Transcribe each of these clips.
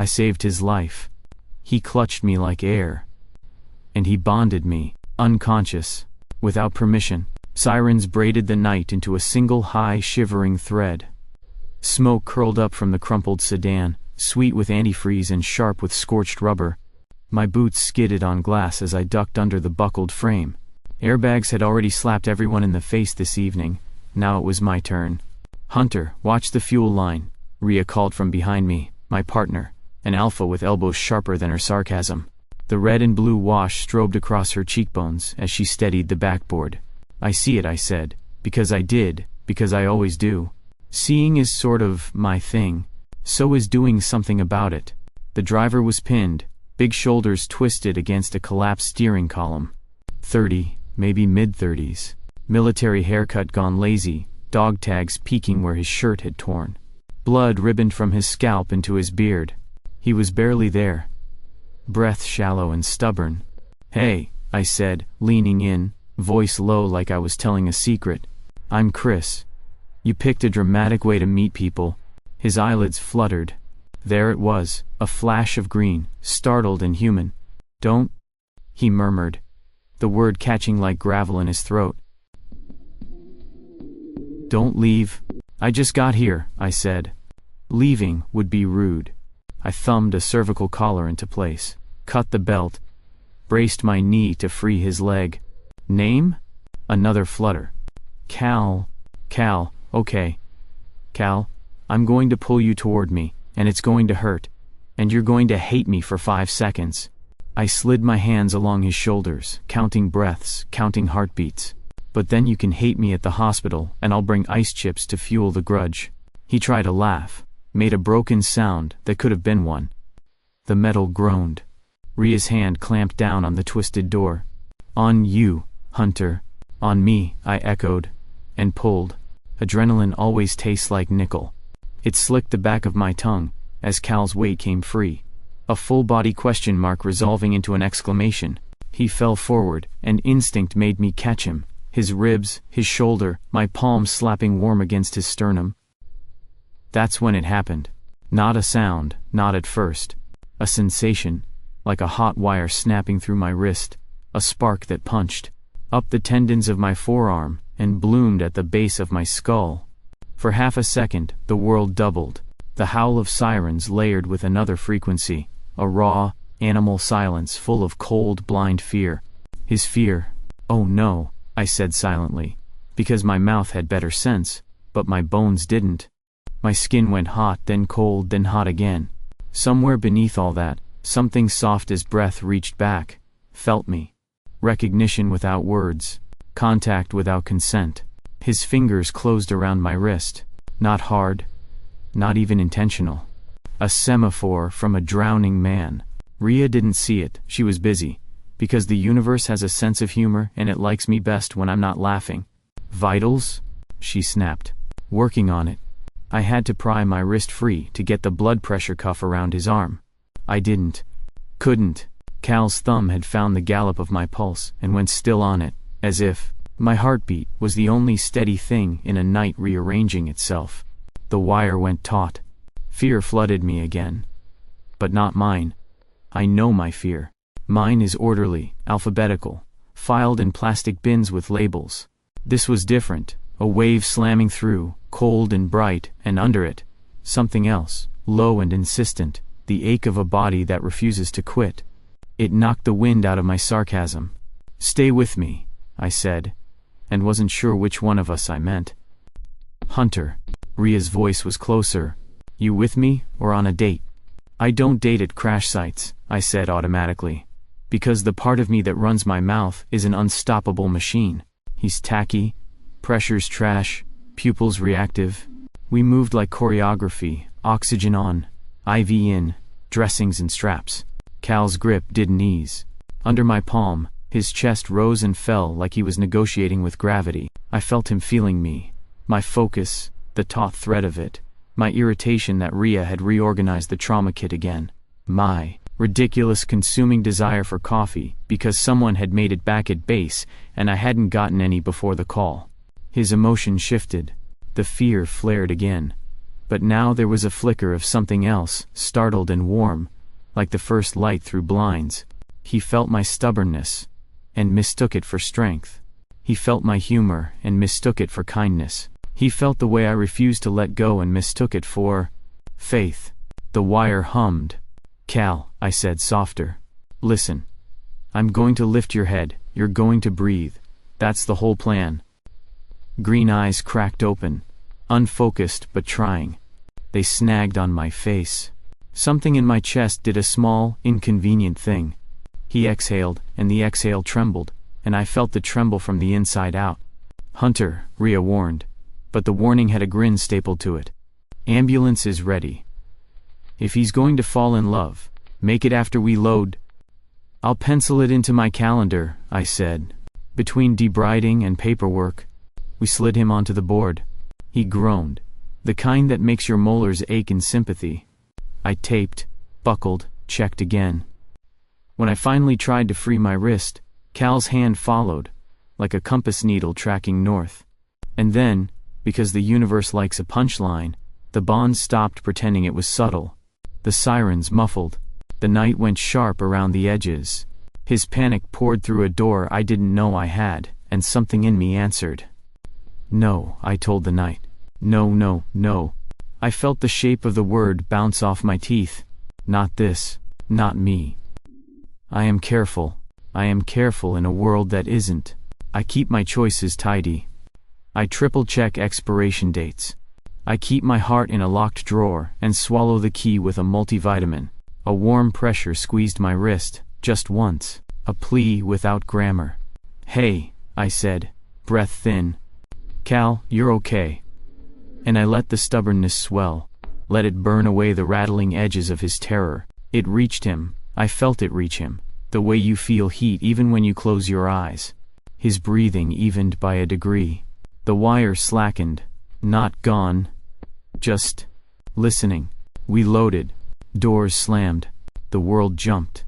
I saved his life. He clutched me like air. And he bonded me, unconscious, without permission. Sirens braided the night into a single high shivering thread. Smoke curled up from the crumpled sedan, sweet with antifreeze and sharp with scorched rubber. My boots skidded on glass as I ducked under the buckled frame. Airbags had already slapped everyone in the face this evening. Now it was my turn. "Hunter, watch the fuel line," Rhea called from behind me, my partner, an alpha with elbows sharper than her sarcasm. The red and blue wash strobed across her cheekbones as she steadied the backboard. "I see it," I said, because I always do. Seeing is sort of my thing. So is doing something about it. The driver was pinned, big shoulders twisted against a collapsed steering column. 30, maybe mid-30s. Military haircut gone lazy, dog tags peeking where his shirt had torn. Blood ribboned from his scalp into his beard. He was barely there. Breath shallow and stubborn. "Hey," I said, leaning in, voice low like I was telling a secret. "I'm Chris. You picked a dramatic way to meet people." His eyelids fluttered. There it was, a flash of green, startled and human. "Don't," he murmured, the word catching like gravel in his throat. "Don't leave." "I just got here," I said. Leaving would be rude. I thumbed a cervical collar into place, cut the belt, braced my knee to free his leg. "Name?" Another flutter. Cal, okay. Cal, I'm going to pull you toward me, and it's going to hurt, and you're going to hate me for 5 seconds. I slid my hands along his shoulders, counting breaths, counting heartbeats. "But then you can hate me at the hospital, and I'll bring ice chips to fuel the grudge." He tried to laugh, made a broken sound that could have been one. The metal groaned. Rhea's hand clamped down on the twisted door. "On you, Hunter." "On me," I echoed, and pulled. Adrenaline always tastes like nickel. It slicked the back of my tongue, as Cal's weight came free. A full-body question mark resolving into an exclamation. He fell forward, and instinct made me catch him, his ribs, his shoulder, my palm slapping warm against his sternum. That's when it happened. Not a sound, not at first. A sensation, like a hot wire snapping through my wrist, a spark that punched up the tendons of my forearm and bloomed at the base of my skull. For half a second, the world doubled. The howl of sirens layered with another frequency, a raw, animal silence full of cold, blind fear. His fear. "Oh no," I said silently, because my mouth had better sense, but my bones didn't. My skin went hot, then cold, then hot again. Somewhere beneath all that, something soft as breath reached back, felt me. Recognition without words. Contact without consent. His fingers closed around my wrist. Not hard. Not even intentional. A semaphore from a drowning man. Rhea didn't see it, she was busy. Because the universe has a sense of humor and it likes me best when I'm not laughing. "Vitals?" she snapped. "Working on it." I had to pry my wrist free to get the blood pressure cuff around his arm. I couldn't. Cal's thumb had found the gallop of my pulse and went still on it, as if my heartbeat was the only steady thing in a night rearranging itself. The wire went taut. Fear flooded me again. But not mine. I know my fear. Mine is orderly, alphabetical, filed in plastic bins with labels. This was different, a wave slamming through, cold and bright, and under it, something else, low and insistent, the ache of a body that refuses to quit. It knocked the wind out of my sarcasm. "Stay with me," I said, and wasn't sure which one of us I meant. "Hunter." Rhea's voice was closer. "You with me, or on a date?" "I don't date at crash sites," I said automatically, because the part of me that runs my mouth is an unstoppable machine. He's tacky, pressure's trash, pupils reactive. We moved like choreography, oxygen on, IV in, dressings and straps. Cal's grip didn't ease. Under my palm, his chest rose and fell like he was negotiating with gravity. I felt him feeling me. My focus, the taut thread of it. My irritation that Rhea had reorganized the trauma kit again. My ridiculous consuming desire for coffee because someone had made it back at base and I hadn't gotten any before the call. His emotion shifted. The fear flared again. But now there was a flicker of something else, startled and warm, like the first light through blinds. He felt my stubbornness, and mistook it for strength. He felt my humor, and mistook it for kindness. He felt the way I refused to let go and mistook it for faith. The wire hummed. "Cal," I said softer. "Listen. I'm going to lift your head, you're going to breathe. That's the whole plan." Green eyes cracked open, unfocused but trying. They snagged on my face. Something in my chest did a small, inconvenient thing. He exhaled, and the exhale trembled, and I felt the tremble from the inside out. "Hunter," Rhea warned, but the warning had a grin stapled to it. "Ambulance is ready. If he's going to fall in love, make it after we load." "I'll pencil it into my calendar," I said. Between debriding and paperwork, we slid him onto the board. He groaned, the kind that makes your molars ache in sympathy. I taped, buckled, checked again. When I finally tried to free my wrist, Cal's hand followed, like a compass needle tracking north. And then, because the universe likes a punchline, the bond stopped pretending it was subtle. The sirens muffled. The night went sharp around the edges. His panic poured through a door I didn't know I had, and something in me answered. "No," I told the night. "No, no, no." I felt the shape of the word bounce off my teeth. "Not this. Not me. I am careful. I am careful in a world that isn't. I keep my choices tidy. I triple-check expiration dates. I keep my heart in a locked drawer and swallow the key with a multivitamin." A warm pressure squeezed my wrist, just once, a plea without grammar. "Hey," I said, breath thin. "Cal, you're okay." And I let the stubbornness swell, let it burn away the rattling edges of his terror. It reached him, I felt it reach him, the way you feel heat even when you close your eyes. His breathing evened by a degree. The wire slackened, not gone, just listening. We loaded. Doors slammed. The world jumped.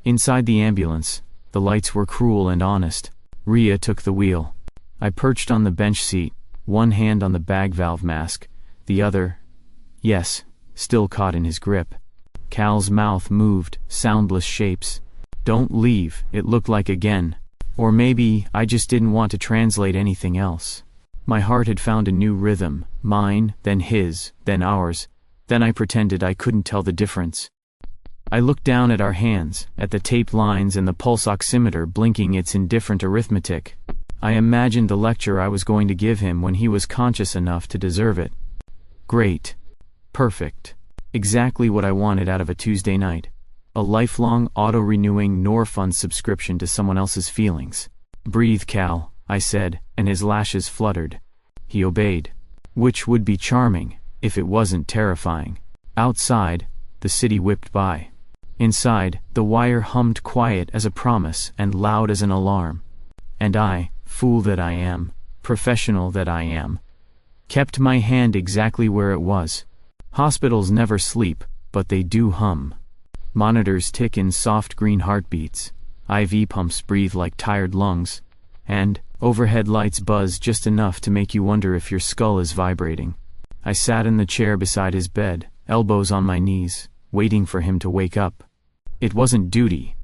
Inside the ambulance, the lights were cruel and honest. Rhea took the wheel. I perched on the bench seat, one hand on the bag valve mask, the other, yes, still caught in his grip. Cal's mouth moved, soundless shapes. "Don't leave," it looked like again. Or maybe I just didn't want to translate anything else. My heart had found a new rhythm, mine, then his, then ours. Then I pretended I couldn't tell the difference. I looked down at our hands, at the taped lines and the pulse oximeter blinking its indifferent arithmetic. I imagined the lecture I was going to give him when he was conscious enough to deserve it. Great. Perfect. Exactly what I wanted out of a Tuesday night. A lifelong, auto-renewing Norfund subscription to someone else's feelings. "Breathe, Cal," I said, and his lashes fluttered. He obeyed. Which would be charming, if it wasn't terrifying. Outside, the city whipped by. Inside, the wire hummed quiet as a promise and loud as an alarm. And I, fool that I am, professional that I am, kept my hand exactly where it was. Hospitals never sleep, but they do hum. Monitors tick in soft green heartbeats, IV pumps breathe like tired lungs, and overhead lights buzz just enough to make you wonder if your skull is vibrating. I sat in the chair beside his bed, elbows on my knees, waiting for him to wake up. It wasn't duty.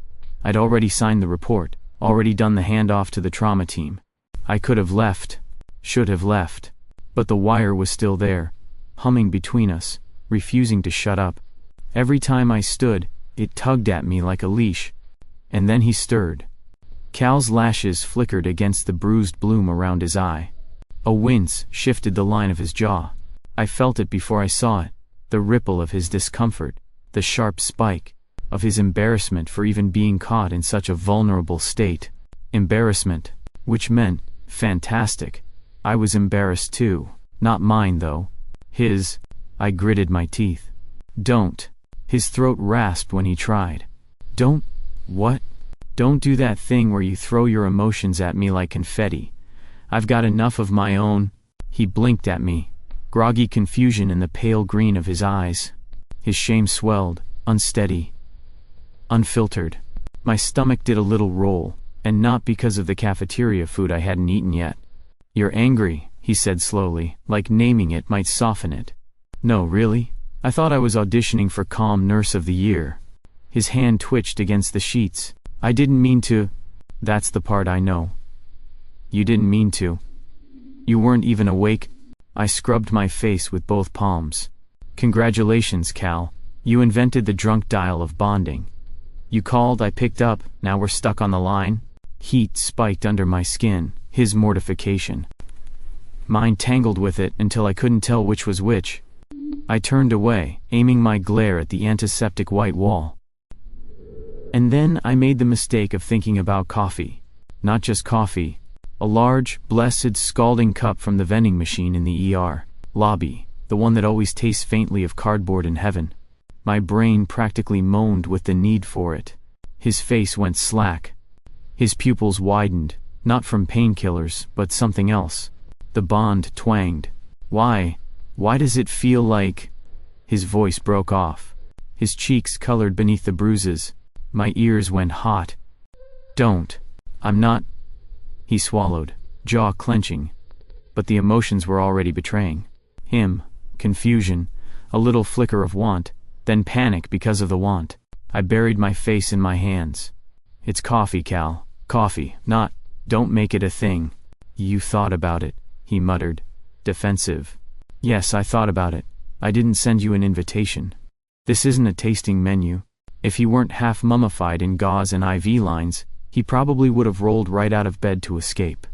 I'd already signed the report, already done the handoff to the trauma team. I could have left, should have left, but the wire was still there, humming between us, refusing to shut up. Every time I stood, it tugged at me like a leash. And then he stirred. Cal's lashes flickered against the bruised bloom around his eye. A wince shifted the line of his jaw. I felt it before I saw it, the ripple of his discomfort, the sharp spike of his embarrassment for even being caught in such a vulnerable state. Embarrassment, which meant, fantastic, I was embarrassed too. Not mine though. His. I gritted my teeth. "Don't." His throat rasped when he tried. "Don't, what?" "Don't do that thing where you throw your emotions at me like confetti. I've got enough of my own." He blinked at me, groggy confusion in the pale green of his eyes. His shame swelled, unsteady, unfiltered. My stomach did a little roll, and not because of the cafeteria food I hadn't eaten yet. "You're angry," he said slowly, like naming it might soften it. No, really? I thought I was auditioning for Calm Nurse of the Year. His hand twitched against the sheets. I didn't mean to. That's the part I know. You didn't mean to. You weren't even awake. I scrubbed my face with both palms. Congratulations, Cal. You invented the drunk dial of bonding. You called, I picked up, now we're stuck on the line. Heat spiked under my skin, his mortification. Mine tangled with it until I couldn't tell which was which. I turned away, aiming my glare at the antiseptic white wall. And then I made the mistake of thinking about coffee. Not just coffee. A large, blessed, scalding cup from the vending machine in the ER lobby, the one that always tastes faintly of cardboard in heaven. My brain practically moaned with the need for it. His face went slack. His pupils widened, not from painkillers, but something else. The bond twanged. Why does it feel like... His voice broke off. His cheeks colored beneath the bruises. My ears went hot. Don't. I'm not... He swallowed, jaw clenching. But the emotions were already betraying him. Confusion, a little flicker of want, then panic because of the want. I buried my face in my hands. It's coffee, Cal. Coffee, not... Don't make it a thing. You thought about it, he muttered, defensive. Yes, I thought about it. I didn't send you an invitation. This isn't a tasting menu. If he weren't half mummified in gauze and IV lines, he probably would have rolled right out of bed to escape.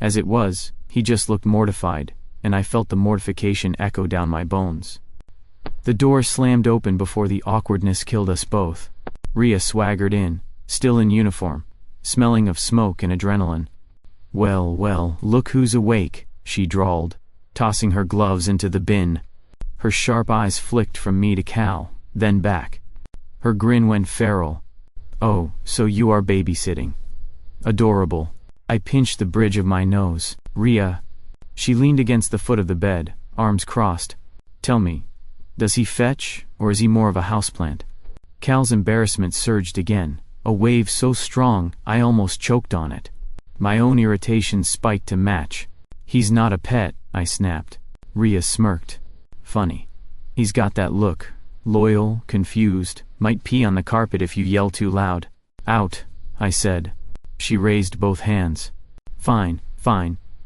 As it was, he just looked mortified, and I felt the mortification echo down my bones. The door slammed open before the awkwardness killed us both. Rhea swaggered in, still in uniform, smelling of smoke and adrenaline. Well, look who's awake, she drawled, tossing her gloves into the bin. Her sharp eyes flicked from me to Cal, then back. Her grin went feral. Oh, so you are babysitting. Adorable. I pinched the bridge of my nose. Rhea. She leaned against the foot of the bed, arms crossed. Tell me, does he fetch, or is he more of a houseplant? Cal's embarrassment surged again, a wave so strong I almost choked on it. My own irritation spiked to match. He's not a pet, I snapped. Rhea smirked. Funny. He's got that look. Loyal, confused, might pee on the carpet if you yell too loud. Out, I said. She raised both hands. Fine,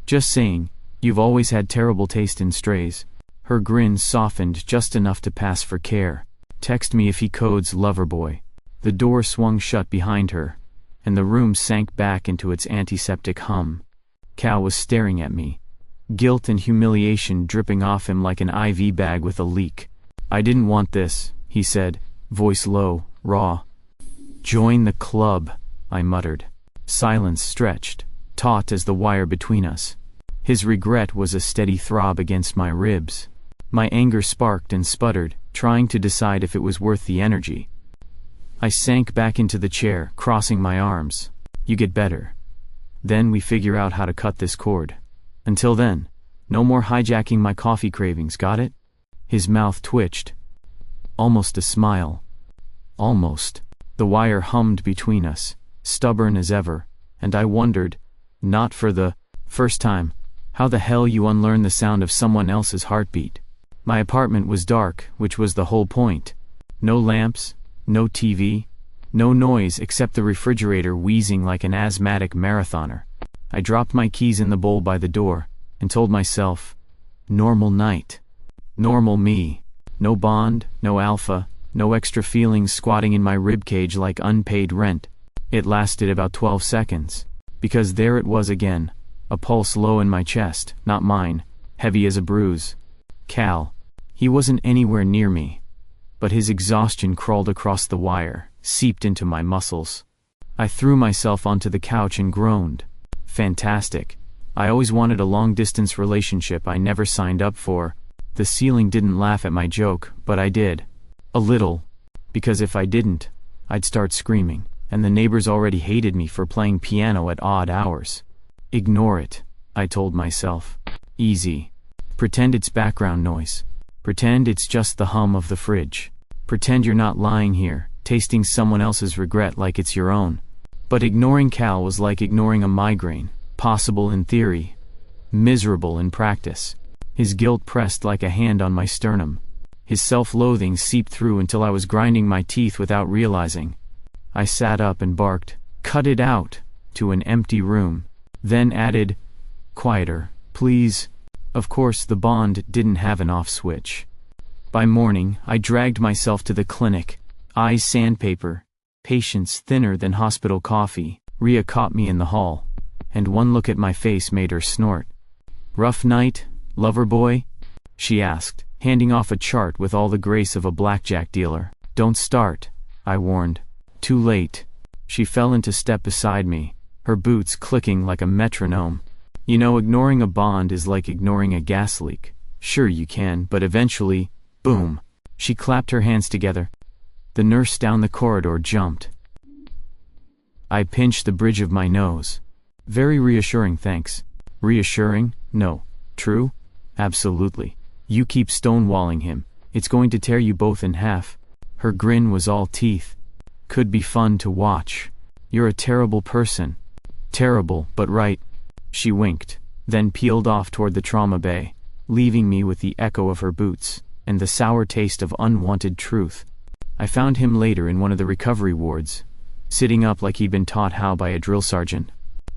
just saying, you've always had terrible taste in strays. Her grin softened just enough to pass for care. Text me if he codes Loverboy. The door swung shut behind her, and the room sank back into its antiseptic hum. Cal was staring at me, guilt and humiliation dripping off him like an IV bag with a leak. I didn't want this, he said, voice low, raw. Join the club, I muttered. Silence stretched, taut as the wire between us. His regret was a steady throb against my ribs. My anger sparked and sputtered, trying to decide if it was worth the energy. I sank back into the chair, crossing my arms. You get better. Then we figure out how to cut this cord. Until then, no more hijacking my coffee cravings, got it? His mouth twitched. Almost a smile. Almost. The wire hummed between us, stubborn as ever, and I wondered, not for the first time, how the hell you unlearn the sound of someone else's heartbeat. My apartment was dark, which was the whole point. No lamps, no TV, no noise except the refrigerator wheezing like an asthmatic marathoner. I dropped my keys in the bowl by the door, and told myself, normal night. Normal me. No bond, no alpha, no extra feelings squatting in my ribcage like unpaid rent. It lasted about 12 seconds, because there it was again, a pulse low in my chest, not mine, heavy as a bruise. Cal. He wasn't anywhere near me, but his exhaustion crawled across the wire, seeped into my muscles. I threw myself onto the couch and groaned. Fantastic. I always wanted a long-distance relationship I never signed up for. The ceiling didn't laugh at my joke, but I did. A little. Because if I didn't, I'd start screaming, and the neighbors already hated me for playing piano at odd hours. Ignore it, I told myself. Easy. Pretend it's background noise. Pretend it's just the hum of the fridge. Pretend you're not lying here, tasting someone else's regret like it's your own. But ignoring Cal was like ignoring a migraine, possible in theory, miserable in practice. His guilt pressed like a hand on my sternum. His self-loathing seeped through until I was grinding my teeth without realizing. I sat up and barked, "Cut it out!" to an empty room, then added, "Quieter, please." Of course, the bond didn't have an off switch. By morning, I dragged myself to the clinic, eyes sandpaper, patience thinner than hospital coffee. Rhea caught me in the hall, and one look at my face made her snort. "Rough night, lover boy?" she asked, handing off a chart with all the grace of a blackjack dealer. "Don't start," I warned. Too late. She fell into step beside me, her boots clicking like a metronome. You know, ignoring a bond is like ignoring a gas leak. Sure you can, but eventually, boom. She clapped her hands together. The nurse down the corridor jumped. I pinched the bridge of my nose. "Very reassuring, thanks." "Reassuring? No. True? Absolutely. You keep stonewalling him. It's going to tear you both in half." Her grin was all teeth. "Could be fun to watch. You're a terrible person." "Terrible, but right." She winked, then peeled off toward the trauma bay, leaving me with the echo of her boots and the sour taste of unwanted truth. I found him later in one of the recovery wards, sitting up like he'd been taught how by a drill sergeant.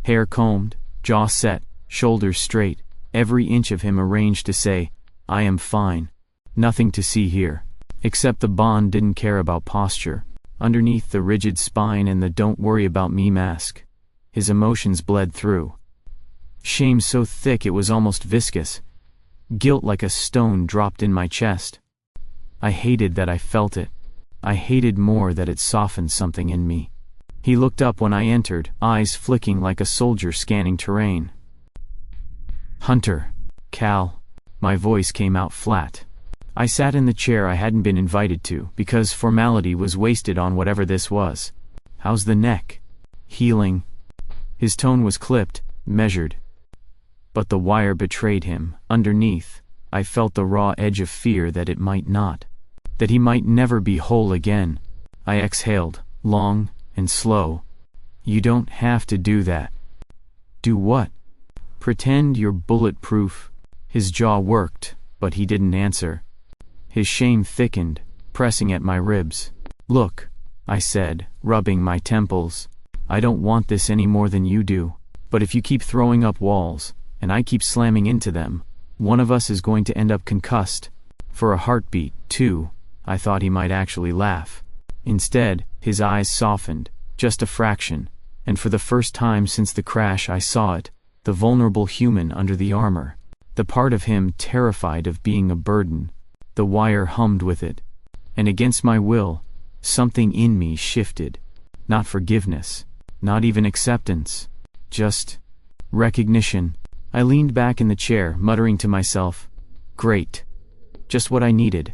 Hair combed, jaw set, shoulders straight, every inch of him arranged to say, "I am fine." Nothing to see here. Except the bond didn't care about posture. Underneath the rigid spine and the "don't worry about me" mask, his emotions bled through. Shame so thick it was almost viscous. Guilt like a stone dropped in my chest. I hated that I felt it. I hated more that it softened something in me. He looked up when I entered, eyes flicking like a soldier scanning terrain. "Hunter. Cal." My voice came out flat. I sat in the chair I hadn't been invited to, because formality was wasted on whatever this was. "How's the neck?" "Healing." His tone was clipped, measured. But the wire betrayed him. Underneath, I felt the raw edge of fear that it might not. That he might never be whole again. I exhaled, long and slow. "You don't have to do that." "Do what?" "Pretend you're bulletproof." His jaw worked, but he didn't answer. His shame thickened, pressing at my ribs. "Look," I said, rubbing my temples. "I don't want this any more than you do. But if you keep throwing up walls, and I keep slamming into them, one of us is going to end up concussed. For a heartbeat, too." I thought he might actually laugh. Instead, his eyes softened, just a fraction, and for the first time since the crash I saw it, the vulnerable human under the armor. The part of him terrified of being a burden. The wire hummed with it. And against my will, something in me shifted. Not forgiveness, not even acceptance. Just recognition. I leaned back in the chair, muttering to myself, "Great. Just what I needed.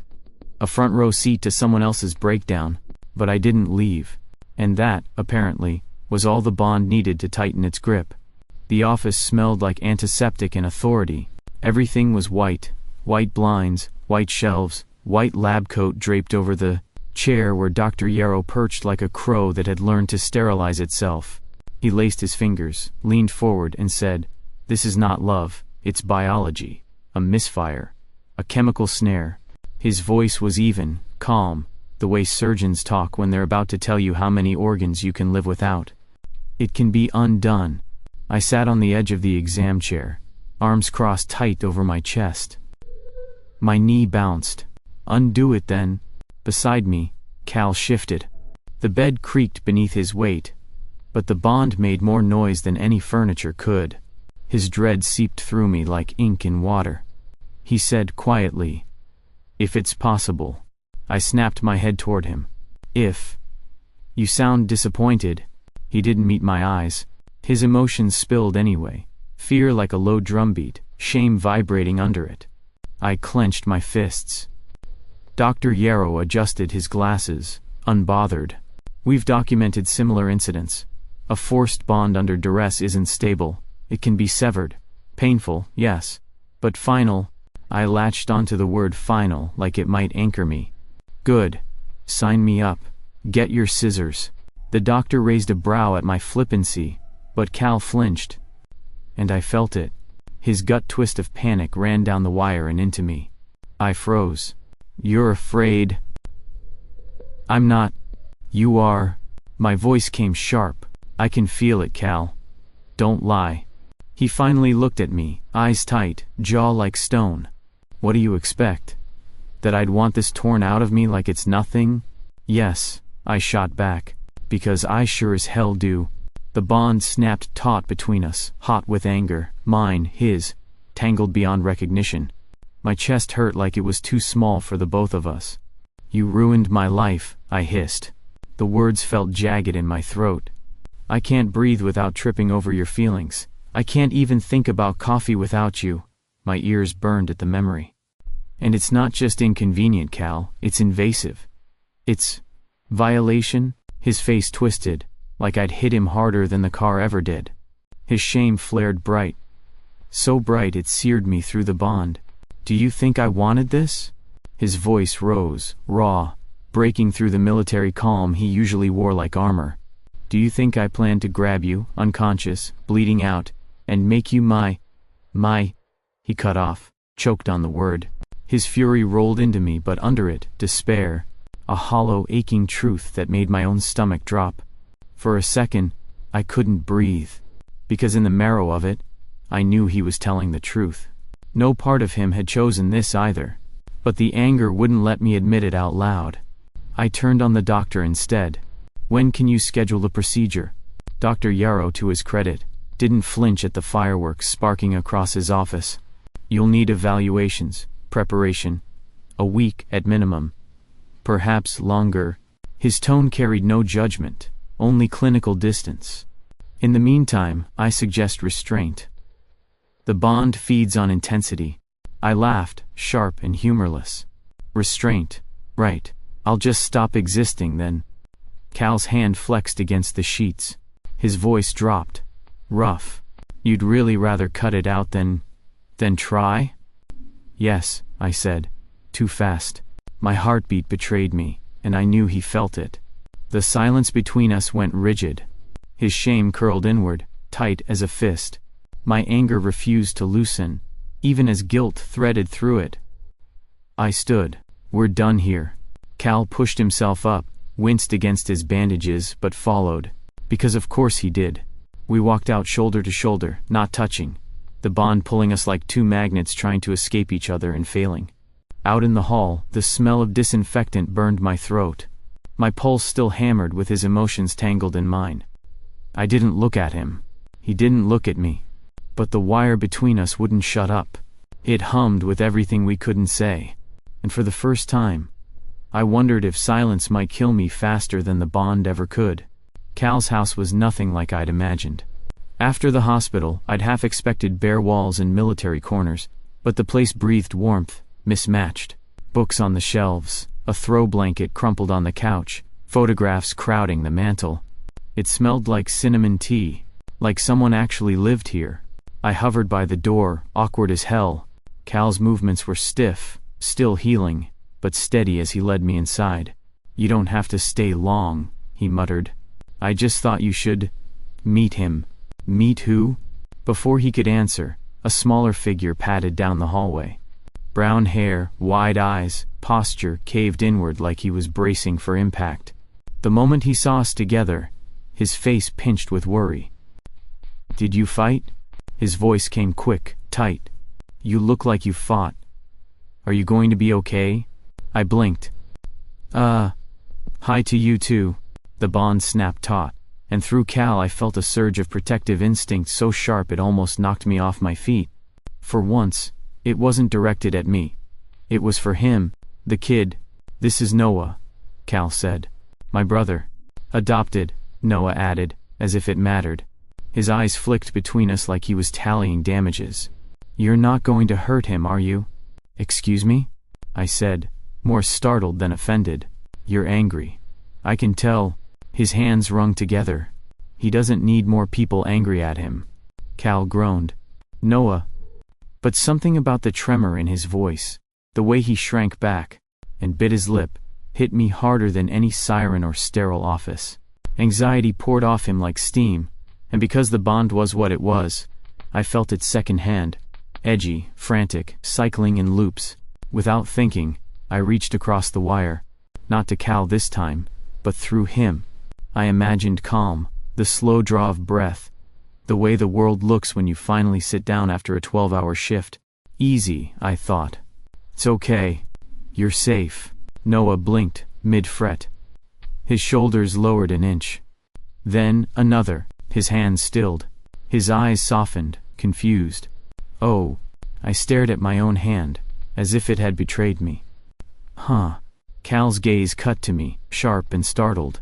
A front row seat to someone else's breakdown." But I didn't leave. And that, apparently, was all the bond needed to tighten its grip. The office smelled like antiseptic and authority. Everything was white. White blinds, white shelves, white lab coat draped over the chair where Dr. Yarrow perched like a crow that had learned to sterilize itself. He laced his fingers, leaned forward, and said, "This is not love, it's biology. A misfire. A chemical snare." His voice was even, calm, the way surgeons talk when they're about to tell you how many organs you can live without. "It can be undone." I sat on the edge of the exam chair, arms crossed tight over my chest. My knee bounced. "Undo it then." Beside me, Cal shifted. The bed creaked beneath his weight, but the bond made more noise than any furniture could. His dread seeped through me like ink in water. He said quietly, "If it's possible." I snapped my head toward him. "If." "You sound disappointed." He didn't meet my eyes. His emotions spilled anyway. Fear like a low drumbeat, shame vibrating under it. I clenched my fists. Dr. Yarrow adjusted his glasses, unbothered. "We've documented similar incidents. A forced bond under duress isn't stable. It can be severed. Painful, yes. But final." I latched onto the word final like it might anchor me. "Good. Sign me up. Get your scissors." The doctor raised a brow at my flippancy, but Cal flinched. And I felt it. His gut twist of panic ran down the wire and into me. I froze. "You're afraid?" "I'm not." "You are." My voice came sharp. "I can feel it, Cal. Don't lie." He finally looked at me, eyes tight, jaw like stone. "What do you expect? That I'd want this torn out of me like it's nothing?" "Yes," I shot back. "Because I sure as hell do." The bond snapped taut between us, hot with anger, mine, his, tangled beyond recognition. My chest hurt like it was too small for the both of us. "You ruined my life," I hissed. The words felt jagged in my throat. "I can't breathe without tripping over your feelings. I can't even think about coffee without you." My ears burned at the memory. "And it's not just inconvenient, Cal, it's invasive. It's violation." His face twisted, like I'd hit him harder than the car ever did. His shame flared bright. So bright it seared me through the bond. "Do you think I wanted this?" His voice rose, raw, breaking through the military calm he usually wore like armor. "Do you think I planned to grab you, unconscious, bleeding out, and make you my... He cut off, choked on the word. His fury rolled into me, but under it, despair. A hollow, aching truth that made my own stomach drop. For a second, I couldn't breathe. Because in the marrow of it, I knew he was telling the truth. No part of him had chosen this either. But the anger wouldn't let me admit it out loud. I turned on the doctor instead. "When can you schedule the procedure?" Dr. Yarrow, to his credit, didn't flinch at the fireworks sparking across his office. "You'll need evaluations, preparation. A week at minimum. Perhaps longer." His tone carried no judgment, only clinical distance. "In the meantime, I suggest restraint. The bond feeds on intensity." I laughed, sharp and humorless. "Restraint. Right. I'll just stop existing then." Cal's hand flexed against the sheets. His voice dropped. Rough. "You'd really rather cut it out than try?" "Yes," I said. Too fast. My heartbeat betrayed me, and I knew he felt it. The silence between us went rigid. His shame curled inward, tight as a fist. My anger refused to loosen, even as guilt threaded through it. I stood. "We're done here." Cal pushed himself up, winced against his bandages, but followed. Because of course he did. We walked out shoulder to shoulder, not touching, the bond pulling us like two magnets trying to escape each other and failing. Out in the hall, the smell of disinfectant burned my throat. My pulse still hammered with his emotions tangled in mine. I didn't look at him. He didn't look at me. But the wire between us wouldn't shut up. It hummed with everything we couldn't say. And for the first time, I wondered if silence might kill me faster than the bond ever could. Cal's house was nothing like I'd imagined. After the hospital, I'd half expected bare walls and military corners, but the place breathed warmth, mismatched. Books on the shelves, a throw blanket crumpled on the couch, photographs crowding the mantel. It smelled like cinnamon tea, like someone actually lived here. I hovered by the door, awkward as hell. Cal's movements were stiff, still healing, but steady as he led me inside. "You don't have to stay long," he muttered. "I just thought you should meet him." "Meet who?" Before he could answer, a smaller figure padded down the hallway. Brown hair, wide eyes, posture caved inward like he was bracing for impact. The moment he saw us together, his face pinched with worry. "Did you fight?" His voice came quick, tight. "You look like you fought. Are you going to be okay?" I blinked. Hi to you too." The bond snapped taut, and through Cal I felt a surge of protective instinct so sharp it almost knocked me off my feet. For once, it wasn't directed at me. It was for him, the kid. "This is Noah," Cal said. "My brother." "Adopted," Noah added, as if it mattered. His eyes flicked between us like he was tallying damages. "You're not going to hurt him, are you?" "Excuse me?" I said, more startled than offended. "You're angry. I can tell." His hands wrung together. "He doesn't need more people angry at him." Cal groaned. "Noah." But something about the tremor in his voice, the way he shrank back, and bit his lip, hit me harder than any siren or sterile office. Anxiety poured off him like steam, and because the bond was what it was, I felt it secondhand. edgy, frantic, cycling in loops. Without thinking, I reached across the wire. Not to Cal this time, but through him. I imagined calm, the slow draw of breath. The way the world looks when you finally sit down after a 12-hour shift. Easy, I thought. It's okay. You're safe. Noah blinked, mid-fret. His shoulders lowered an inch. Then, another. His hands stilled. His eyes softened, confused. Oh. I stared at my own hand, as if it had betrayed me. Huh. Cal's gaze cut to me, sharp and startled.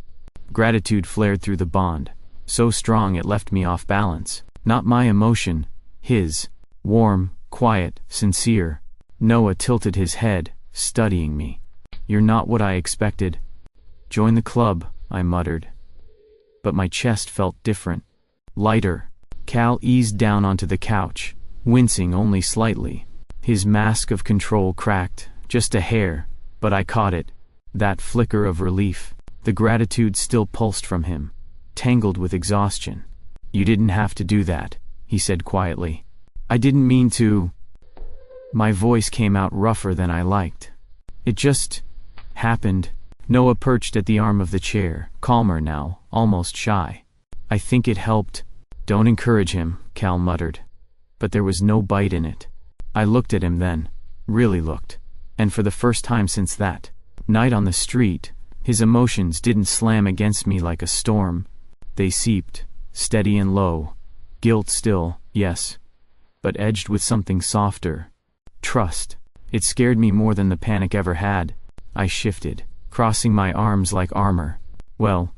Gratitude flared through the bond, so strong it left me off balance. Not my emotion, his. Warm, quiet, sincere. Noah tilted his head, studying me. You're not what I expected. Join the club, I muttered. But my chest felt different. Lighter. Cal eased down onto the couch, wincing only slightly. His mask of control cracked, just a hair, but I caught it. That flicker of relief. The gratitude still pulsed from him, tangled with exhaustion. You didn't have to do that, he said quietly. I didn't mean to. My voice came out rougher than I liked. It just happened. Noah perched at the arm of the chair, calmer now, almost shy. I think it helped. Don't encourage him, Cal muttered. But there was no bite in it. I looked at him then, really looked. And for the first time since that night on the street, his emotions didn't slam against me like a storm. They seeped, steady and low. Guilt still, yes. But edged with something softer. Trust. It scared me more than the panic ever had. I shifted, crossing my arms like armor. Well,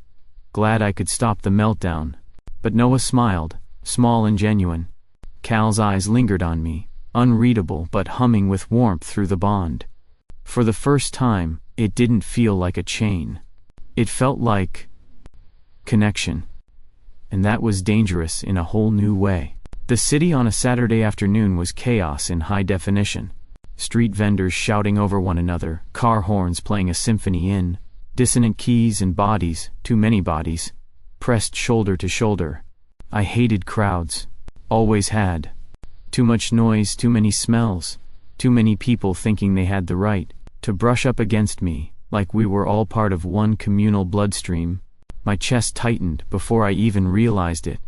glad I could stop the meltdown. But Noah smiled, small and genuine. Cal's eyes lingered on me, unreadable but humming with warmth through the bond. For the first time, it didn't feel like a chain. It felt like connection. And that was dangerous in a whole new way. The city on a Saturday afternoon was chaos in high definition. Street vendors shouting over one another, car horns playing a symphony in, dissonant keys and bodies, too many bodies, pressed shoulder to shoulder. I hated crowds. Always had. Too much noise, too many smells, too many people thinking they had the right to brush up against me, like we were all part of one communal bloodstream. My chest tightened before I even realized it.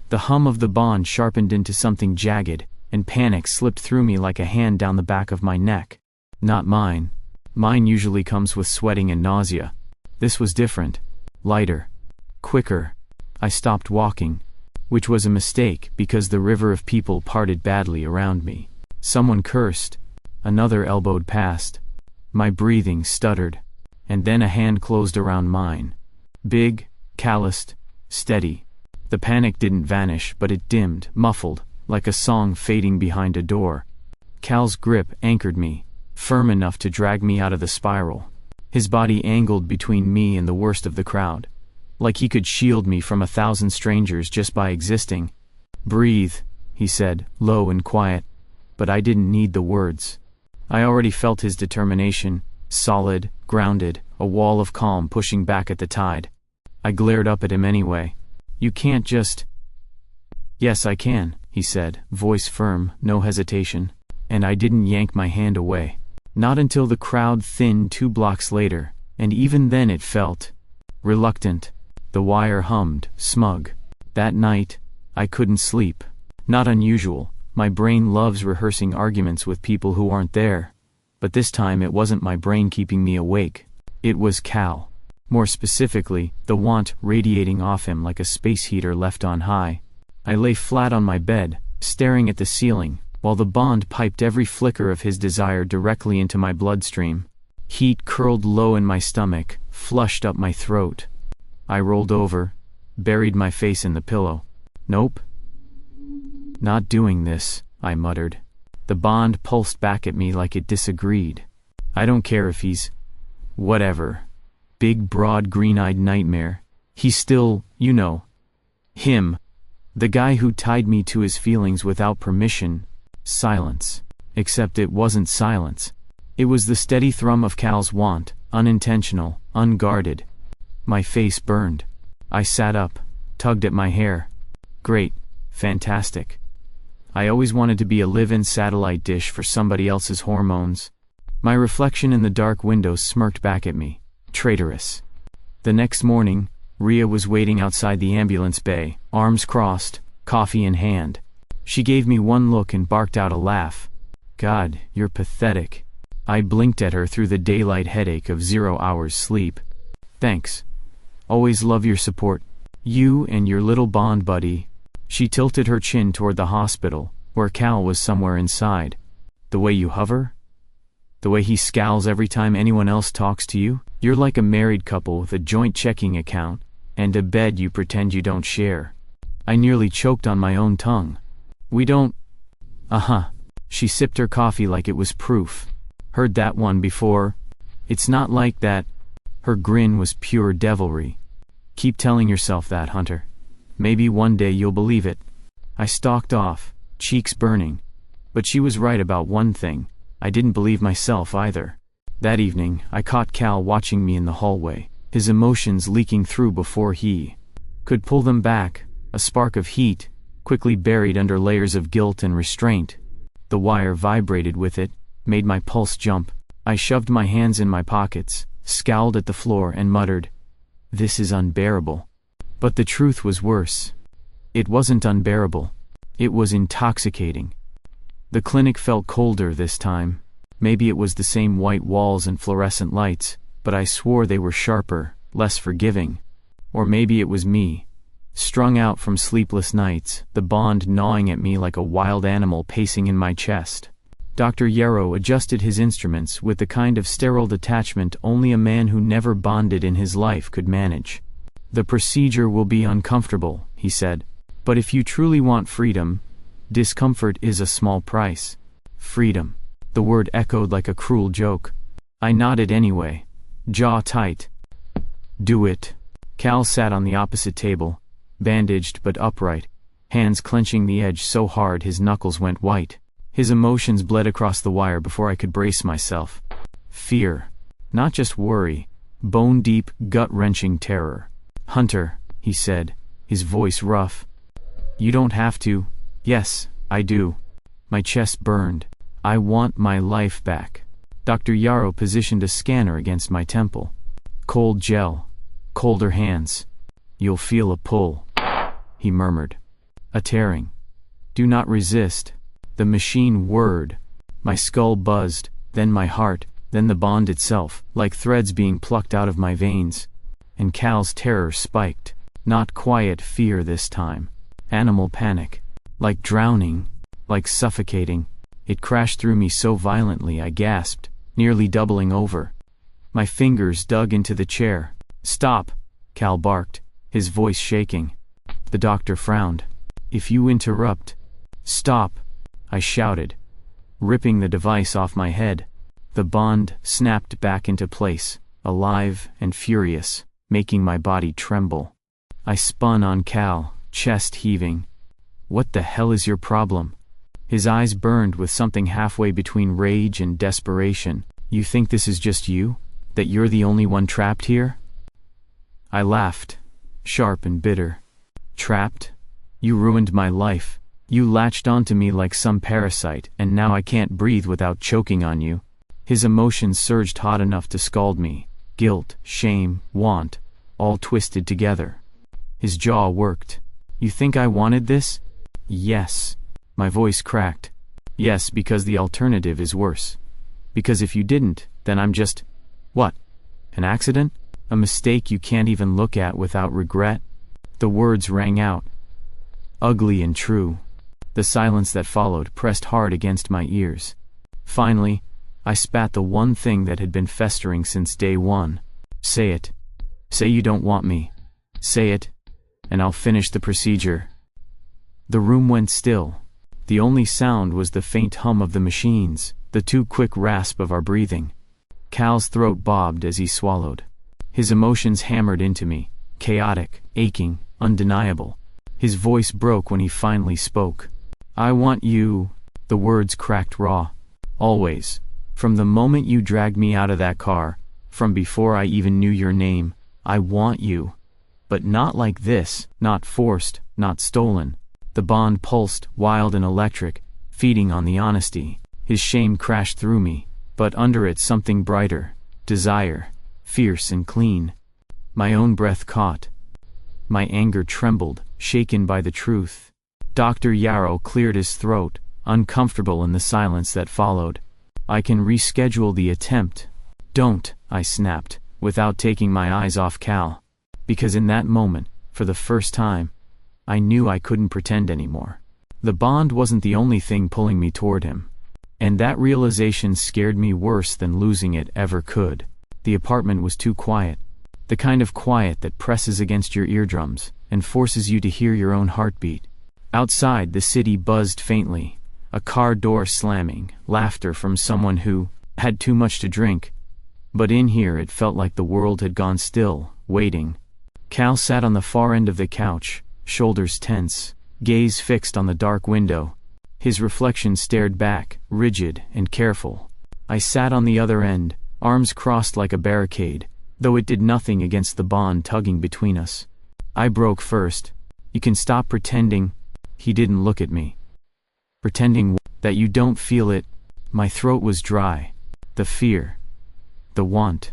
The hum of the bond sharpened into something jagged, and panic slipped through me like a hand down the back of my neck. Not mine. Mine usually comes with sweating and nausea. This was different. Lighter. Quicker. I stopped walking, which was a mistake because the river of people parted badly around me. Someone cursed. Another elbowed past. My breathing stuttered. And then a hand closed around mine. Big, calloused, steady. The panic didn't vanish, but it dimmed, muffled, like a song fading behind a door. Cal's grip anchored me, firm enough to drag me out of the spiral. His body angled between me and the worst of the crowd, like he could shield me from 1,000 strangers just by existing. Breathe, he said, low and quiet. But I didn't need the words. I already felt his determination, solid, grounded, a wall of calm pushing back at the tide. I glared up at him anyway. You can't just. Yes, I can, he said, voice firm, no hesitation. And I didn't yank my hand away. Not until the crowd thinned 2 blocks later, and even then it felt reluctant. The wire hummed, smug. That night, I couldn't sleep. Not unusual. My brain loves rehearsing arguments with people who aren't there. But this time it wasn't my brain keeping me awake. It was Cal. More specifically, the want radiating off him like a space heater left on high. I lay flat on my bed, staring at the ceiling, while the bond piped every flicker of his desire directly into my bloodstream. Heat curled low in my stomach, flushed up my throat. I rolled over, buried my face in the pillow. Nope. Not doing this, I muttered. The bond pulsed back at me like it disagreed. I don't care if he's whatever. Big, broad, green-eyed nightmare. He's still, you know. Him. The guy who tied me to his feelings without permission. Silence. Except it wasn't silence. It was the steady thrum of Cal's want, unintentional, unguarded. My face burned. I sat up, tugged at my hair. Great. Fantastic. I always wanted to be a live-in satellite dish for somebody else's hormones. My reflection in the dark window smirked back at me. Traitorous. The next morning, Rhea was waiting outside the ambulance bay, arms crossed, coffee in hand. She gave me one look and barked out a laugh. God, you're pathetic. I blinked at her through the daylight headache of 0 hours sleep. Thanks. Always love your support. You and your little bond buddy. She tilted her chin toward the hospital, where Cal was somewhere inside. The way you hover? The way he scowls every time anyone else talks to you? You're like a married couple with a joint checking account, and a bed you pretend you don't share. I nearly choked on my own tongue. We don't... She sipped her coffee like it was proof. Heard that one before. It's not like that. Her grin was pure devilry. Keep telling yourself that, Hunter. Maybe one day you'll believe it. I stalked off, cheeks burning. But she was right about one thing. I didn't believe myself either. That evening, I caught Cal watching me in the hallway, his emotions leaking through before he could pull them back, a spark of heat, quickly buried under layers of guilt and restraint. The wire vibrated with it, made my pulse jump. I shoved my hands in my pockets, scowled at the floor and muttered, "This is unbearable." But the truth was worse. It wasn't unbearable. It was intoxicating. The clinic felt colder this time. Maybe it was the same white walls and fluorescent lights, but I swore they were sharper, less forgiving. Or maybe it was me, strung out from sleepless nights, the bond gnawing at me like a wild animal pacing in my chest. Dr. Yarrow adjusted his instruments with the kind of sterile detachment only a man who never bonded in his life could manage. "The procedure will be uncomfortable," he said. "But if you truly want freedom, discomfort is a small price." Freedom. The word echoed like a cruel joke. I nodded anyway, jaw tight. "Do it." Cal sat on the opposite table, bandaged but upright, hands clenching the edge so hard his knuckles went white. His emotions bled across the wire before I could brace myself. Fear. Not just worry. Bone-deep, gut-wrenching terror. "Hunter," he said, his voice rough. "You don't have to." "Yes, I do." My chest burned. "I want my life back." Dr. Yarrow positioned a scanner against my temple. Cold gel. Colder hands. "You'll feel a pull," he murmured. "A tearing. Do not resist." The machine whirred. My skull buzzed, then my heart, then the bond itself, like threads being plucked out of my veins. And Cal's terror spiked. Not quiet fear this time. Animal panic. Like drowning. Like suffocating. It crashed through me so violently I gasped, nearly doubling over. My fingers dug into the chair. "Stop," Cal barked, his voice shaking. The doctor frowned. "If you interrupt..." "Stop," I shouted, ripping the device off my head. The bond snapped back into place, alive and furious, making my body tremble. I spun on Cal, chest heaving. "What the hell is your problem?" His eyes burned with something halfway between rage and desperation. "You think this is just you? That you're the only one trapped here?" I laughed, sharp and bitter. "Trapped? You ruined my life. You latched onto me like some parasite, and now I can't breathe without choking on you." His emotions surged hot enough to scald me. Guilt, shame, want, all twisted together. His jaw worked. "You think I wanted this?" "Yes." My voice cracked. "Yes, because the alternative is worse. Because if you didn't, then I'm just... what? An accident? A mistake you can't even look at without regret?" The words rang out. Ugly and true. The silence that followed pressed hard against my ears. Finally, I spat the one thing that had been festering since day one. "Say it. Say you don't want me. Say it, and I'll finish the procedure." The room went still. The only sound was the faint hum of the machines, the too quick rasp of our breathing. Cal's throat bobbed as he swallowed. His emotions hammered into me, chaotic, aching, undeniable. His voice broke when he finally spoke. "I want you." The words cracked raw. "Always. From the moment you dragged me out of that car, from before I even knew your name, I want you. But not like this, not forced, not stolen. The bond pulsed, wild and electric, feeding on the honesty. His shame crashed through me, but under it something brighter, desire, fierce and clean. My own breath caught. My anger trembled, shaken by the truth. Dr. Yarrow cleared his throat, uncomfortable in the silence that followed. I can reschedule the attempt. Don't, I snapped, without taking my eyes off Cal. Because in that moment, for the first time, I knew I couldn't pretend anymore. The bond wasn't the only thing pulling me toward him. And that realization scared me worse than losing it ever could. The apartment was too quiet. The kind of quiet that presses against your eardrums and forces you to hear your own heartbeat. Outside, the city buzzed faintly. A car door slamming, laughter from someone who had too much to drink. But in here it felt like the world had gone still, waiting. Cal sat on the far end of the couch, shoulders tense, gaze fixed on the dark window. His reflection stared back, rigid and careful. I sat on the other end, arms crossed like a barricade, though it did nothing against the bond tugging between us. I broke first. You can stop pretending. He didn't look at me. Pretending that you don't feel it. My throat was dry. The fear. The want.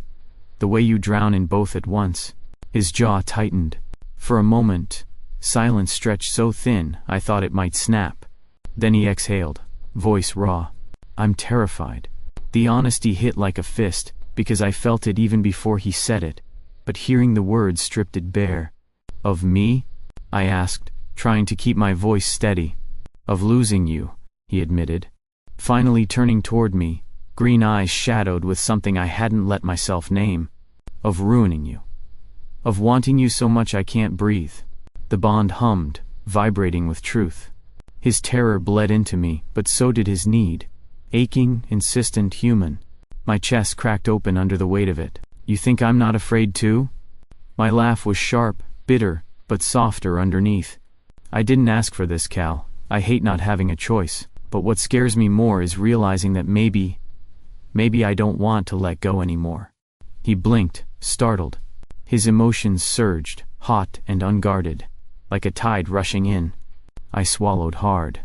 The way you drown in both at once. His jaw tightened. For a moment, silence stretched so thin I thought it might snap. Then he exhaled, voice raw. I'm terrified. The honesty hit like a fist, because I felt it even before he said it, but hearing the words stripped it bare. Of me? I asked, trying to keep my voice steady. Of losing you, he admitted. Finally turning toward me, green eyes shadowed with something I hadn't let myself name. Of ruining you. Of wanting you so much I can't breathe. The bond hummed, vibrating with truth. His terror bled into me, but so did his need. Aching, insistent, human. My chest cracked open under the weight of it. You think I'm not afraid too? My laugh was sharp, bitter, but softer underneath. I didn't ask for this, Cal. I hate not having a choice, but what scares me more is realizing that maybe I don't want to let go anymore. He blinked, startled. His emotions surged, hot and unguarded, like a tide rushing in. I swallowed hard.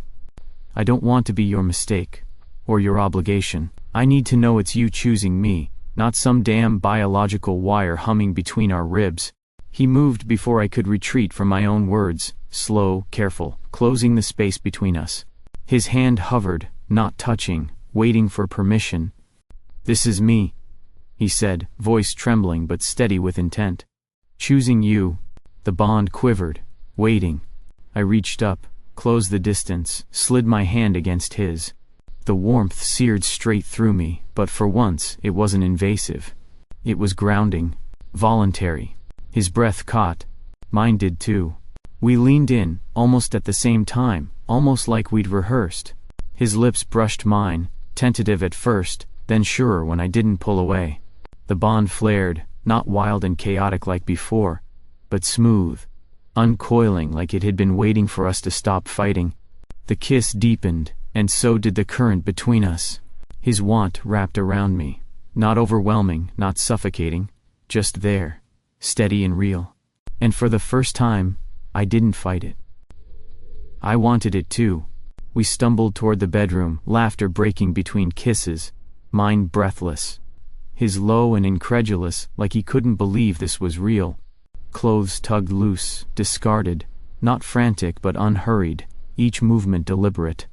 I don't want to be your mistake, or your obligation. I need to know it's you choosing me, not some damn biological wire humming between our ribs. He moved before I could retreat from my own words, slow, careful, closing the space between us. His hand hovered, not touching, waiting for permission. This is me, he said, voice trembling but steady with intent. Choosing you. The bond quivered, waiting. I reached up, closed the distance, slid my hand against his. The warmth seared straight through me, but for once it wasn't invasive. It was grounding, voluntary. His breath caught. Mine did too. We leaned in, almost at the same time, almost like we'd rehearsed. His lips brushed mine, tentative at first, then surer when I didn't pull away. The bond flared, not wild and chaotic like before, but smooth, uncoiling like it had been waiting for us to stop fighting. The kiss deepened, and so did the current between us. His want wrapped around me, not overwhelming, not suffocating, just there, steady and real. And for the first time, I didn't fight it. I wanted it too. We stumbled toward the bedroom, laughter breaking between kisses, mine breathless. His low and incredulous, like he couldn't believe this was real. Clothes tugged loose, discarded, not frantic but unhurried, each movement deliberate.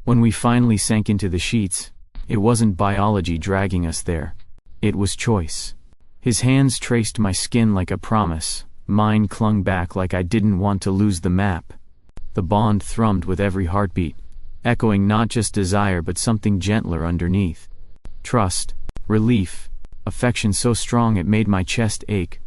When we finally sank into the sheets, it wasn't biology dragging us there. It was choice. His hands traced my skin like a promise, mine clung back like I didn't want to lose the map. The bond thrummed with every heartbeat, echoing not just desire but something gentler underneath. Trust, relief, affection so strong it made my chest ache.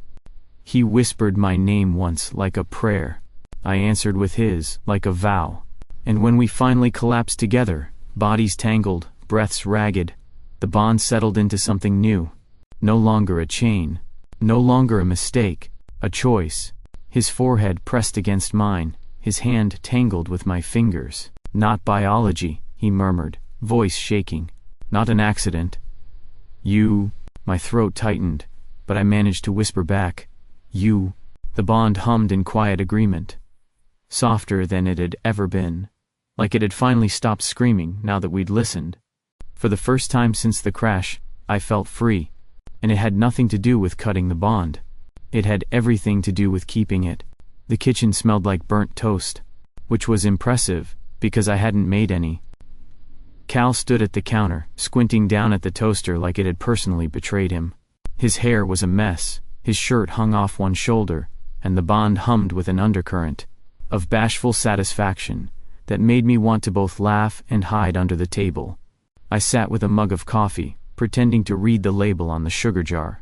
He whispered my name once like a prayer. I answered with his, like a vow. And when we finally collapsed together, bodies tangled, breaths ragged, the bond settled into something new. No longer a chain. No longer a mistake. A choice. His forehead pressed against mine, his hand tangled with my fingers. Not biology, he murmured, voice shaking. Not an accident. You. My throat tightened, but I managed to whisper back. You. The bond hummed in quiet agreement. softer than it had ever been. Like it had finally stopped screaming now that we'd listened. For the first time since the crash, I felt free. And it had nothing to do with cutting the bond. It had everything to do with keeping it. The kitchen smelled like burnt toast, which was impressive, because I hadn't made any. Cal stood at the counter, squinting down at the toaster like it had personally betrayed him. His hair was a mess, his shirt hung off one shoulder, and the bond hummed with an undercurrent of bashful satisfaction that made me want to both laugh and hide under the table. I sat with a mug of coffee, pretending to read the label on the sugar jar.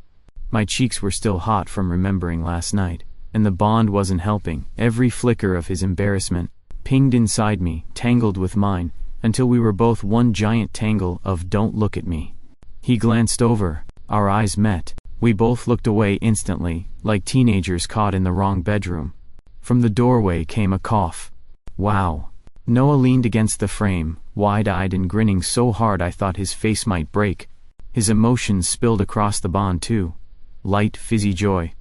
My cheeks were still hot from remembering last night, and the bond wasn't helping. Every flicker of his embarrassment pinged inside me, tangled with mine, until we were both one giant tangle of "don't look at me." He glanced over, our eyes met. We both looked away instantly, like teenagers caught in the wrong bedroom. From the doorway came a cough. Wow. Noah leaned against the frame, wide-eyed and grinning so hard I thought his face might break. His emotions spilled across the bond too. Light, fizzy joy.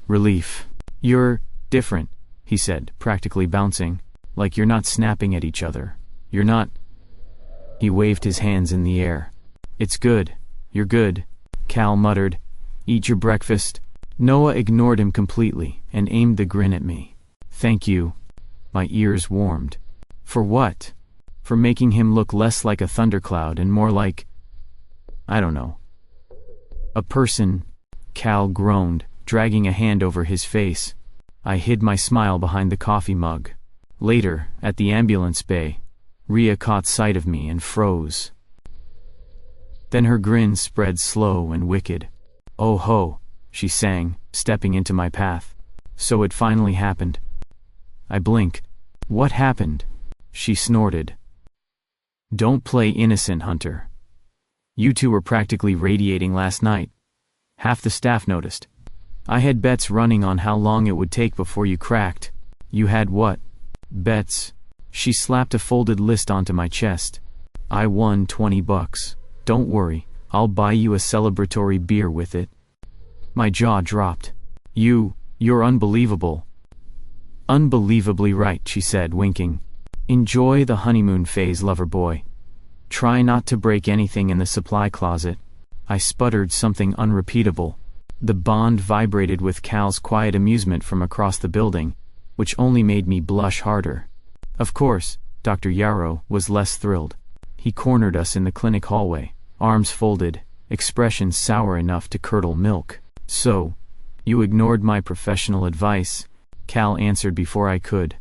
Relief. "You're different," he said, practically bouncing. "Like you're not snapping at each other. You're not—" He waved his hands in the air. "It's good. You're good," Cal muttered. "Eat your breakfast." Noah ignored him completely and aimed the grin at me. "Thank you." My ears warmed. For what? For making him look less like a thundercloud and more like, I don't know, a person. Cal groaned, dragging a hand over his face. I hid my smile behind the coffee mug. Later, at the ambulance bay, Rhea caught sight of me and froze. Then her grin spread slow and wicked. "Oh ho," she sang, stepping into my path. "So it finally happened." I blinked. "What happened?" She snorted. "Don't play innocent, Hunter. You two were practically radiating last night. Half the staff noticed. I had bets running on how long it would take before you cracked." "You had what?" "Bets." She slapped a folded list onto my chest. "I won $20. Don't worry, I'll buy you a celebratory beer with it." My jaw dropped. You're unbelievable." "Unbelievably right," she said, winking. "Enjoy the honeymoon phase, lover boy. Try not to break anything in the supply closet." I sputtered something unrepeatable. The bond vibrated with Cal's quiet amusement from across the building, which only made me blush harder. Of course, Dr. Yarrow was less thrilled. He cornered us in the clinic hallway, arms folded, expressions sour enough to curdle milk. "So, you ignored my professional advice," Cal answered before I could.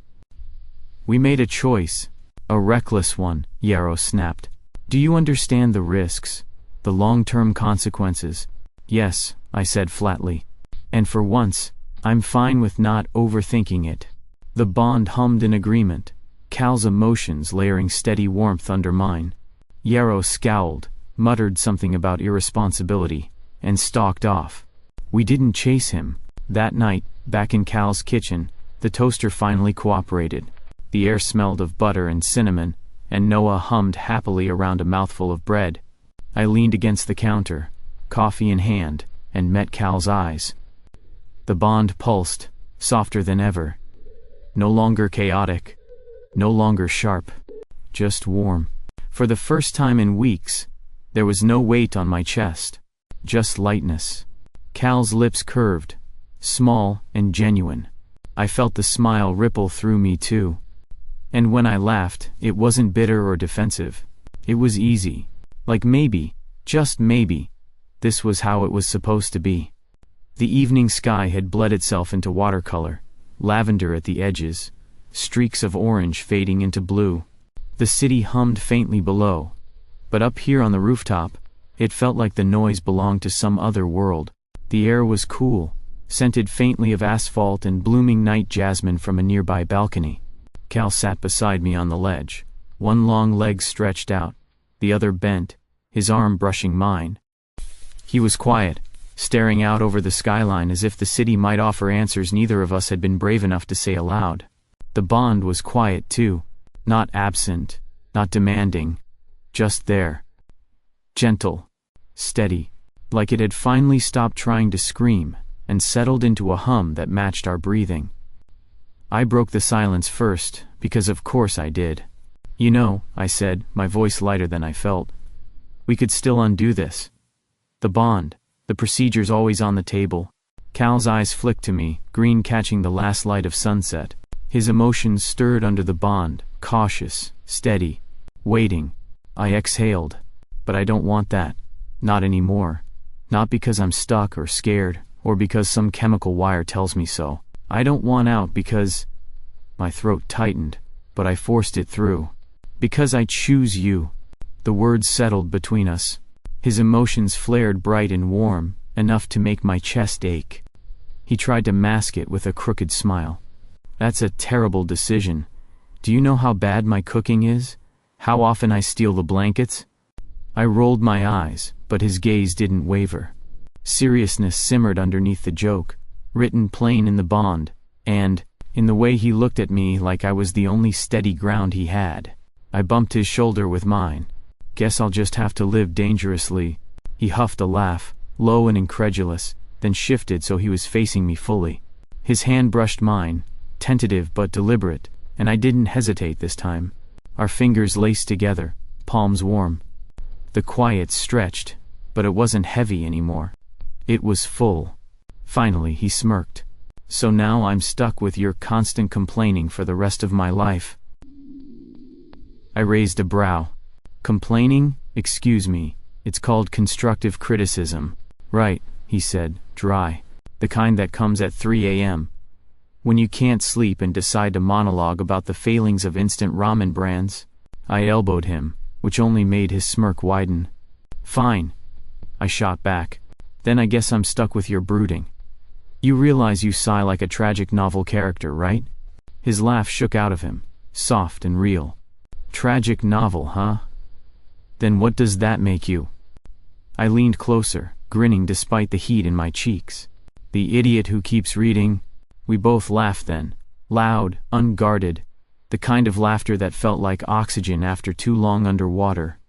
"We made a choice. A reckless one," Yarrow snapped. "Do you understand the risks? The long-term consequences?" "Yes," I said flatly. "And for once, I'm fine with not overthinking it." The bond hummed in agreement, Cal's emotions layering steady warmth under mine. Yarrow scowled, muttered something about irresponsibility, and stalked off. We didn't chase him. That night, back in Cal's kitchen, the toaster finally cooperated. The air smelled of butter and cinnamon, and Noah hummed happily around a mouthful of bread. I leaned against the counter, coffee in hand, and met Cal's eyes. The bond pulsed, softer than ever. No longer chaotic, no longer sharp, just warm. For the first time in weeks, there was no weight on my chest, just lightness. Cal's lips curved, small and genuine. I felt the smile ripple through me too. And when I laughed, it wasn't bitter or defensive. It was easy. Like maybe, just maybe, this was how it was supposed to be. The evening sky had bled itself into watercolor, lavender at the edges, streaks of orange fading into blue. The city hummed faintly below, but up here on the rooftop, it felt like the noise belonged to some other world. The air was cool, scented faintly of asphalt and blooming night jasmine from a nearby balcony. Cal sat beside me on the ledge, one long leg stretched out, the other bent, his arm brushing mine. He was quiet, staring out over the skyline as if the city might offer answers neither of us had been brave enough to say aloud. The bond was quiet too, not absent, not demanding, just there. Gentle, steady, like it had finally stopped trying to scream and settled into a hum that matched our breathing. I broke the silence first, because of course I did. You know, I said, my voice lighter than I felt. We could still undo this. The bond, the procedure's always on the table. Cal's eyes flicked to me, green catching the last light of sunset. His emotions stirred under the bond, cautious, steady, waiting. I exhaled. But I don't want that. Not anymore. Not because I'm stuck or scared, or because some chemical wire tells me so. I don't want out because... My throat tightened, but I forced it through. Because I choose you. The words settled between us. His emotions flared bright and warm, enough to make my chest ache. He tried to mask it with a crooked smile. That's a terrible decision. Do you know how bad my cooking is? How often I steal the blankets? I rolled my eyes, but his gaze didn't waver. Seriousness simmered underneath the joke, written plain in the bond, and, in the way he looked at me like I was the only steady ground he had. I bumped his shoulder with mine. Guess I'll just have to live dangerously. He huffed a laugh, low and incredulous, then shifted so he was facing me fully. His hand brushed mine, tentative but deliberate, and I didn't hesitate this time. Our fingers laced together, palms warm. The quiet stretched, but it wasn't heavy anymore. It was full. Finally he smirked. So now I'm stuck with your constant complaining for the rest of my life. I raised a brow. Complaining? Excuse me. It's called constructive criticism. Right, he said, dry. The kind that comes at 3 a.m. when you can't sleep and decide to monologue about the failings of instant ramen brands. I elbowed him, which only made his smirk widen. Fine. I shot back. Then I guess I'm stuck with your brooding. You realize you sigh like a tragic novel character, right? His laugh shook out of him, soft and real. Tragic novel, huh? Then what does that make you? I leaned closer, grinning despite the heat in my cheeks. The idiot who keeps reading. We both laughed then, loud, unguarded, the kind of laughter that felt like oxygen after too long underwater.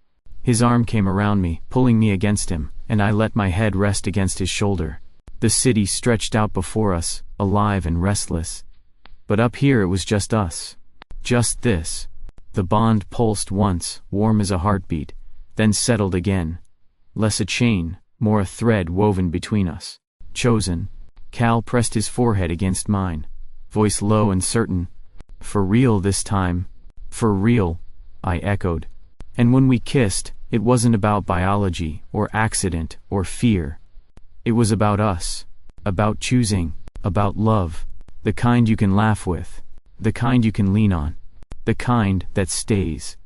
His arm came around me, pulling me against him, and I let my head rest against his shoulder. The city stretched out before us, alive and restless. But up here it was just us. Just this. The bond pulsed once, warm as a heartbeat, then settled again. Less a chain, more a thread woven between us. Chosen. Cal pressed his forehead against mine, voice low and certain. For real this time. For real, I echoed. And when we kissed, it wasn't about biology, or accident, or fear. It was about us. About choosing. About love. The kind you can laugh with. The kind you can lean on. The kind that stays.